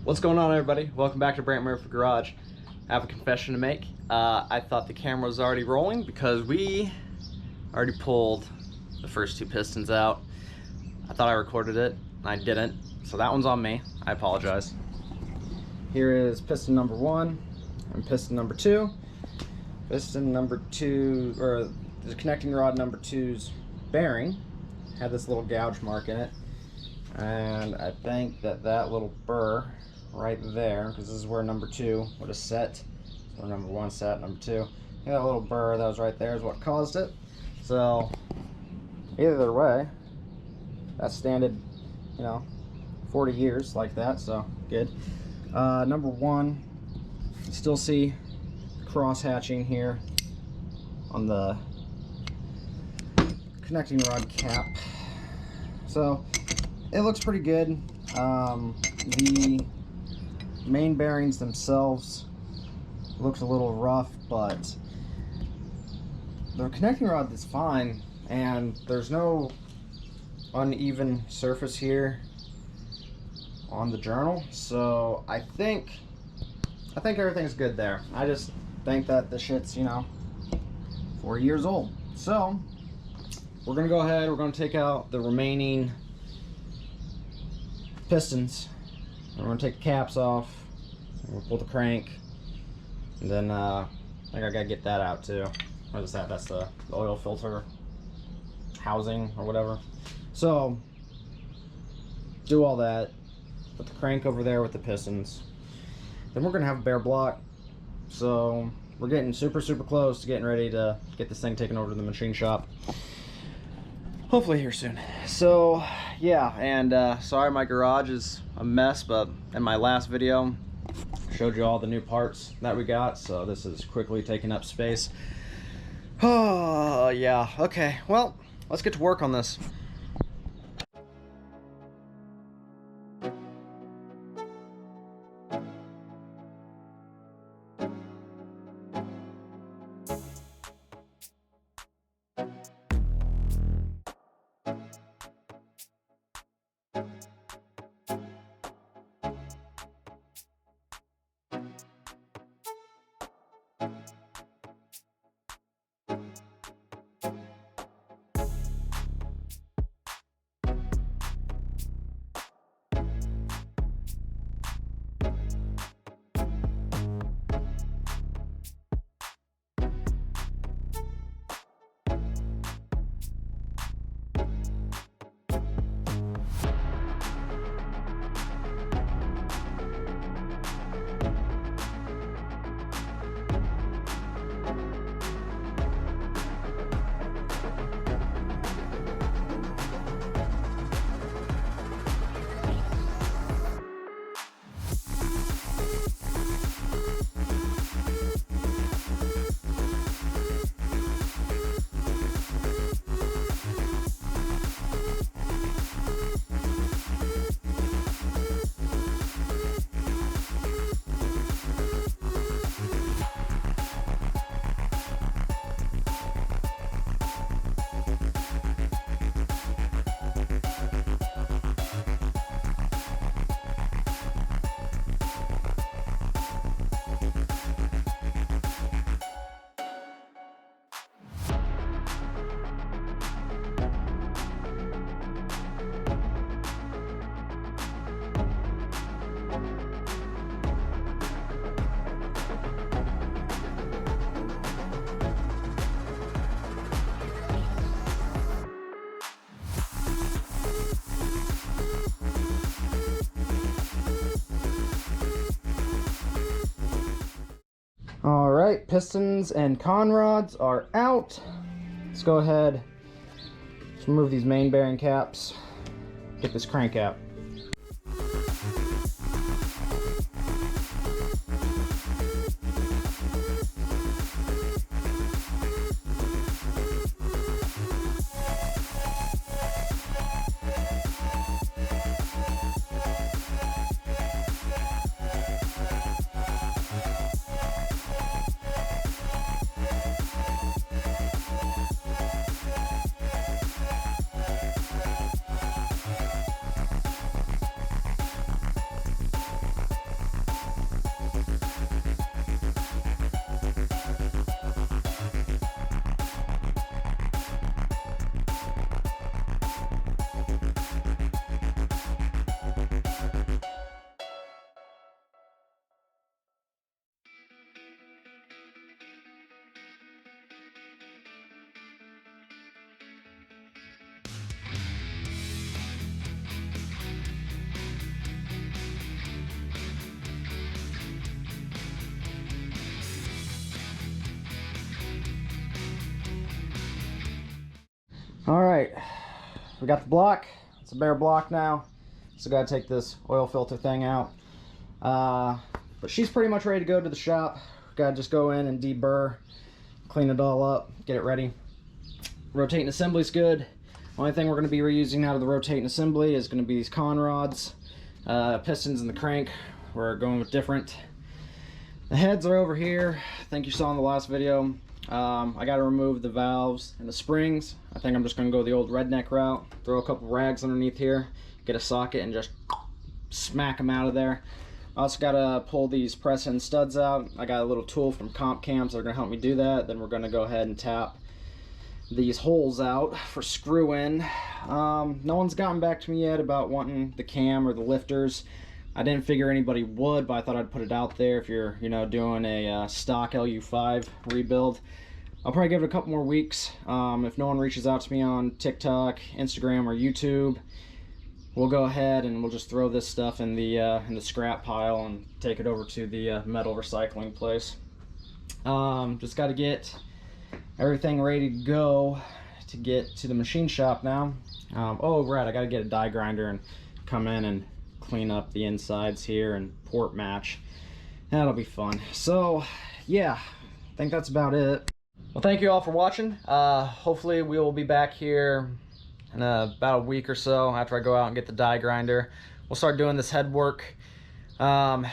What's going on, everybody? Welcome back to Brandt Garage. I have a confession to make. I thought the camera was already rolling because we already pulled the first two pistons out. I thought I recorded it, and I didn't. So that one's on me. I apologize. Here is piston number 1 and piston number 2. Piston number 2, or the connecting rod number 2's bearing had this little gouge mark in it. And I think that little burr right there, because this is where number 2 would have set. So number 1 set, number 2. That little burr that was right there is what caused it. So either way, that's standard, 40 years like that, so good. Number 1, you still see cross hatching here on the connecting rod cap. So it looks pretty good. The main bearings themselves looks a little rough, but the connecting rod is fine, and there's no uneven surface here on the journal, so I think everything's good there. I just think that the shit's 4 years old. So we're gonna go ahead, we're gonna take out the remaining pistons. We're gonna take the caps off, we'll pull the crank, and then I think I gotta get that out too. What is that? That's the oil filter housing or whatever. So do all that, put the crank over there with the pistons. Then we're gonna have a bare block. So we're getting super close to getting ready to get this thing taken over to the machine shop. Hopefully here soon. So yeah, and sorry my garage is a mess, but in my last video I showed you all the new parts that we got, so this is quickly taking up space. Oh yeah, okay, well, let's get to work on this. Alright, pistons and con rods are out. Let's go ahead, let's remove these main bearing caps, get this crank out. All right, we got the block. It's a bare block now, so gotta take this oil filter thing out. But she's pretty much ready to go to the shop. Gotta just go in and deburr, clean it all up, get it ready. Rotating assembly's good. Only thing we're going to be reusing out of the rotating assembly is going to be these con rods. Pistons and the crank, we're going with different. The heads are over here. I think you saw in the last video. I got to remove the valves and the springs. I think I'm just going to go the old redneck route. Throw a couple rags underneath here, get a socket, and just smack them out of there. I also got to pull these press-in studs out. I got a little tool from Comp Cams that are going to help me do that. Then we're going to go ahead and tap these holes out for screw in. No one's gotten back to me yet about wanting the cam or the lifters. I didn't figure anybody would, but I thought I'd put it out there if you're, you know, doing a stock LU5 rebuild. I'll probably give it a couple more weeks. If no one reaches out to me on TikTok, Instagram, or YouTube, we'll go ahead and we'll just throw this stuff in the scrap pile and take it over to the metal recycling place. Just got to get everything ready to go to get to the machine shop now. Oh right, I gotta get a die grinder and come in and clean up the insides here and port match. That'll be fun. So yeah, I think that's about it. Well, thank you all for watching. Hopefully we will be back here in about a week or so after I go out and get the die grinder. We'll start doing this head work, and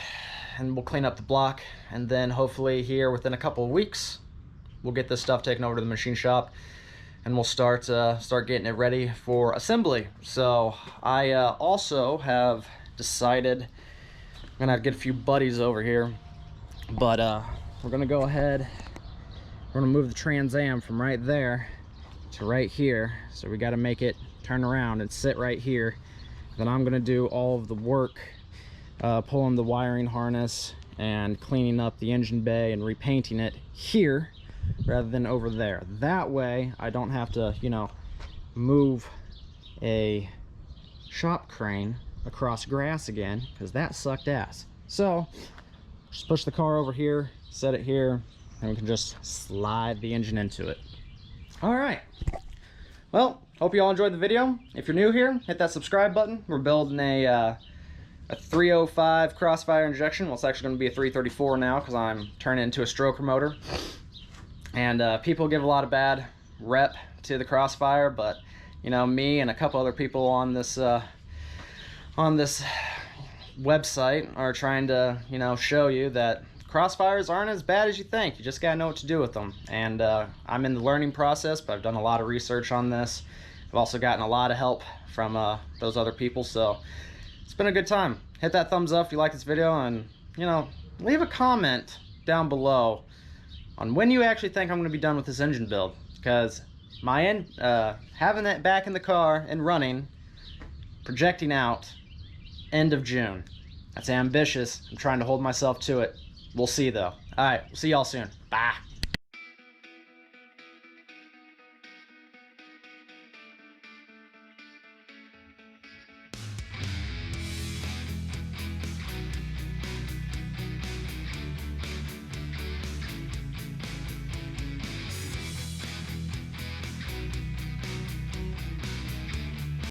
we'll clean up the block, and then hopefully here within a couple of weeks we'll get this stuff taken over to the machine shop, and we'll start getting it ready for assembly. So I also have decided I'm gonna have to get a few buddies over here, but we're gonna go ahead. We're gonna move the Trans Am from right there to right here. So we got to make it turn around and sit right here. Then I'm gonna do all of the work, pulling the wiring harness and cleaning up the engine bay and repainting it here rather than over there. That way I don't have to, you know, move a shop crane across grass again, because that sucked ass. So just push the car over here, set it here, and we can just slide the engine into it. All right, well, hope you all enjoyed the video. If you're new here, hit that subscribe button. We're building a 305 Crossfire injection. Well, it's actually going to be a 334 now because I'm turning it into a stroker motor. And people give a lot of bad rep to the Crossfire, but you know, me and a couple other people on this website are trying to, you know, show you that Crossfires aren't as bad as you think. You just gotta know what to do with them. And I'm in the learning process, but I've done a lot of research on this. I've also gotten a lot of help from those other people, so it's been a good time. Hit that thumbs up if you like this video, and you know, leave a comment down below on when you actually think I'm going to be done with this engine build, because my having that back in the car and running, projecting out end of June. That's ambitious. I'm trying to hold myself to it. We'll see though. All right, we'll see y'all soon. Bye.